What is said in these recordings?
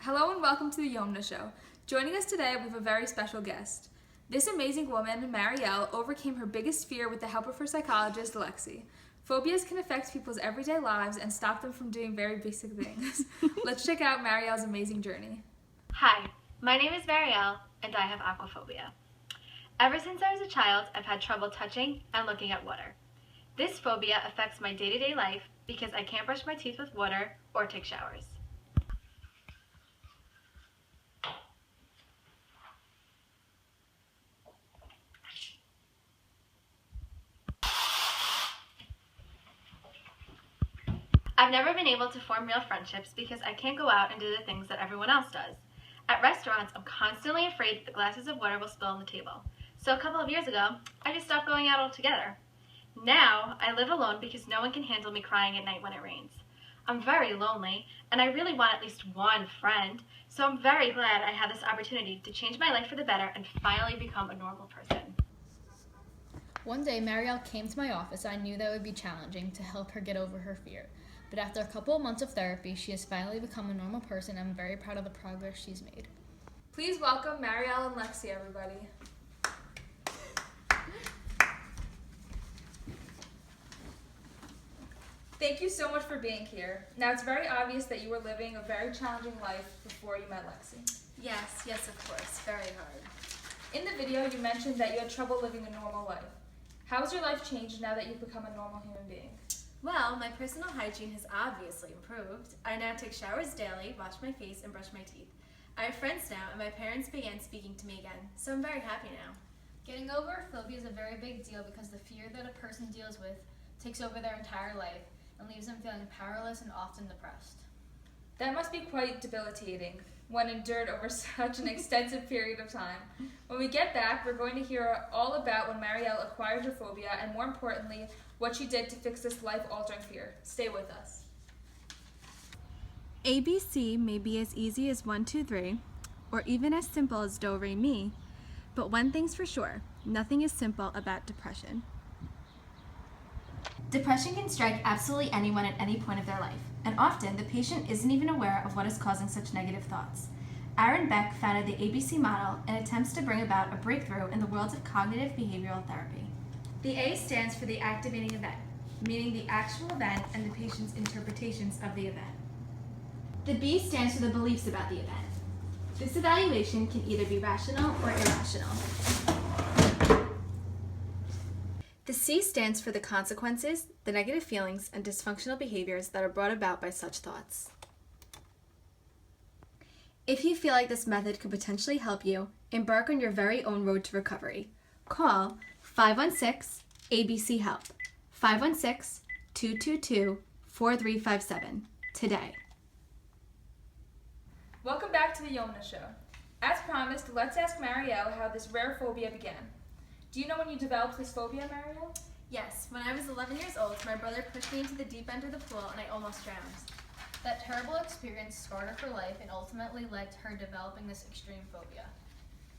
Hello and welcome to the Yomna show. Joining us today, we have a very special guest. This amazing woman, Marielle, overcame her biggest fear with the help of her psychologist, Lexie. Phobias can affect people's everyday lives and stop them from doing very basic things. Let's check out Marielle's amazing journey. Hi, my name is Marielle, and I have aquaphobia. Ever since I was a child, I've had trouble touching and looking at water. This phobia affects my day-to-day life because I can't brush my teeth with water or take showers. I've never been able to form real friendships because I can't go out and do the things that everyone else does. At restaurants, I'm constantly afraid that the glasses of water will spill on the table. So a couple of years ago, I just stopped going out altogether. Now, I live alone because no one can handle me crying at night when it rains. I'm very lonely, and I really want at least one friend, so I'm very glad I have this opportunity to change my life for the better and finally become a normal person. One day, Marielle came to my office. I knew that would be challenging to help her get over her fear. But after a couple of months of therapy, she has finally become a normal person. I'm very proud of the progress she's made. Please welcome Marielle and Lexie, everybody. Thank you so much for being here. Now, it's very obvious that you were living a very challenging life before you met Lexie. Yes, of course. Very hard. In the video, you mentioned that you had trouble living a normal life. How has your life changed now that you've become a normal human being? Well, my personal hygiene has obviously improved. I now take showers daily, wash my face, and brush my teeth. I have friends now, and my parents began speaking to me again, so I'm very happy now. Getting over phobia is a very big deal because the fear that a person deals with takes over their entire life and leaves them feeling powerless and often depressed. That must be quite debilitating when endured over such an extensive period of time. When we get back, we're going to hear all about when Marielle acquired her phobia and, more importantly, what she did to fix this life-altering fear. Stay with us. ABC may be as easy as 1, 2, 3, or even as simple as do, re, mi, but one thing's for sure, nothing is simple about depression. Depression can strike absolutely anyone at any point of their life, and often the patient isn't even aware of what is causing such negative thoughts. Aaron Beck founded the ABC model and attempts to bring about a breakthrough in the world of cognitive behavioral therapy. The A stands for the activating event, meaning the actual event and the patient's interpretations of the event. The B stands for the beliefs about the event. This evaluation can either be rational or irrational. The C stands for the consequences, the negative feelings, and dysfunctional behaviors that are brought about by such thoughts. If you feel like this method could potentially help you, embark on your very own road to recovery. Call 516-ABC-HELP, 516-222-4357 today. Welcome back to the Yomna show. As promised, let's ask Marielle how this rare phobia began. Do you know when you developed this phobia, Marielle? Yes, when I was 11 years old, my brother pushed me into the deep end of the pool and I almost drowned. That terrible experience scarred her for life and ultimately led to her developing this extreme phobia.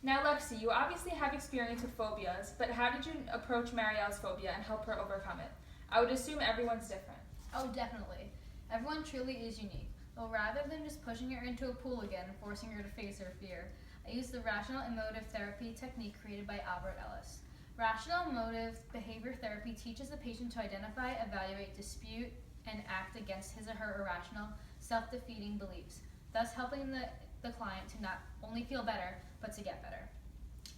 Now, Lexie, you obviously have experience with phobias, but how did you approach Marielle's phobia and help her overcome it? I would assume everyone's different. Oh, definitely. Everyone truly is unique. Well, rather than just pushing her into a pool again and forcing her to face her fear, I used the rational emotive therapy technique created by Albert Ellis. Rational emotive behavior therapy teaches the patient to identify, evaluate, dispute, and act against his or her irrational, self-defeating beliefs, thus helping the client to not only feel better, but to get better.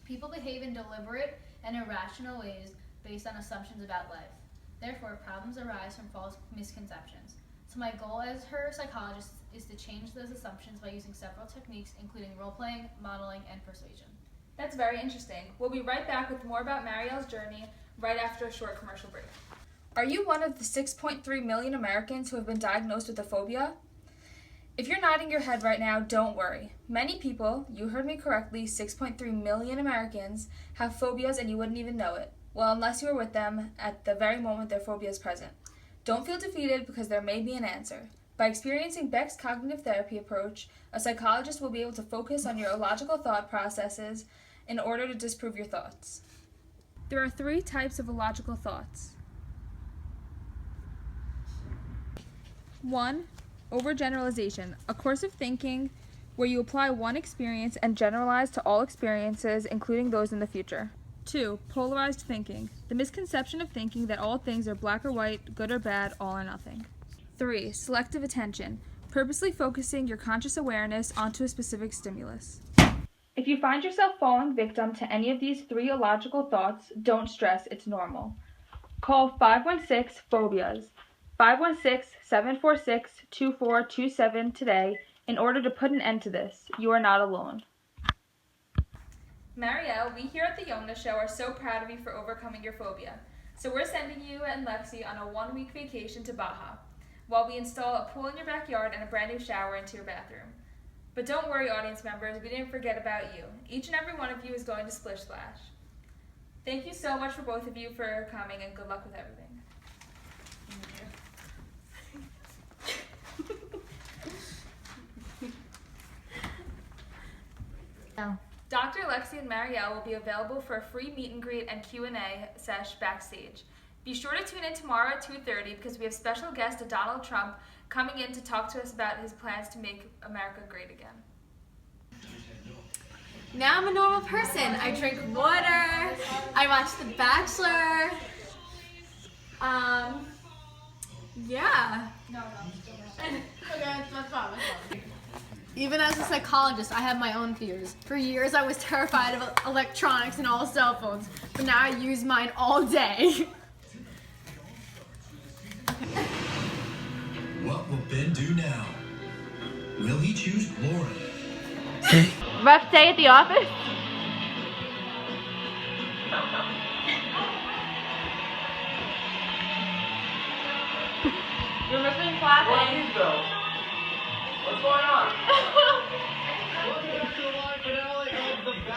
People behave in deliberate and irrational ways based on assumptions about life. Therefore, problems arise from false misconceptions. So my goal as her psychologist is to change those assumptions by using several techniques, including role-playing, modeling, and persuasion. That's very interesting. We'll be right back with more about Marielle's journey right after a short commercial break. Are you one of the 6.3 million Americans who have been diagnosed with a phobia? If you're nodding your head right now, don't worry. Many people, you heard me correctly, 6.3 million Americans, have phobias and you wouldn't even know it. Well, unless you are with them at the very moment their phobia is present. Don't feel defeated because there may be an answer. By experiencing Beck's cognitive therapy approach, a psychologist will be able to focus on your illogical thought processes in order to disprove your thoughts. There are 3 types of illogical thoughts. 1. Overgeneralization, a course of thinking where you apply one experience and generalize to all experiences, including those in the future. 2. Polarized thinking, the misconception of thinking that all things are black or white, good or bad, all or nothing. 3. Selective attention, purposely focusing your conscious awareness onto a specific stimulus. If you find yourself falling victim to any of these 3 illogical thoughts, don't stress, it's normal. Call 516-PHOBIAS, 516-746-2427 today in order to put an end to this. You are not alone. Marielle, we here at the Yomna show are so proud of you for overcoming your phobia. So we're sending you and Lexie on a 1-week vacation to Bach, while we install a pool in your backyard and a brand new shower into your bathroom. But don't worry, audience members, we didn't forget about you. Each and every one of you is going to Splish Splash. Thank you so much for both of you for coming, and good luck with everything. Dr. Lexie and Marielle will be available for a free meet and greet and Q&A sesh backstage. Be sure to tune in tomorrow at 2:30 because we have special guest Donald Trump coming in to talk to us about his plans to make America great again. Now I'm a normal person. I drink water. I watch The Bachelor. Yeah. Okay, that's fine. Even as a psychologist, I have my own fears. For years, I was terrified of electronics and all cell phones, but now I use mine all day. What will Ben do now? Will he choose Lauren? Rough day at the office? You're missing classes? What's going on?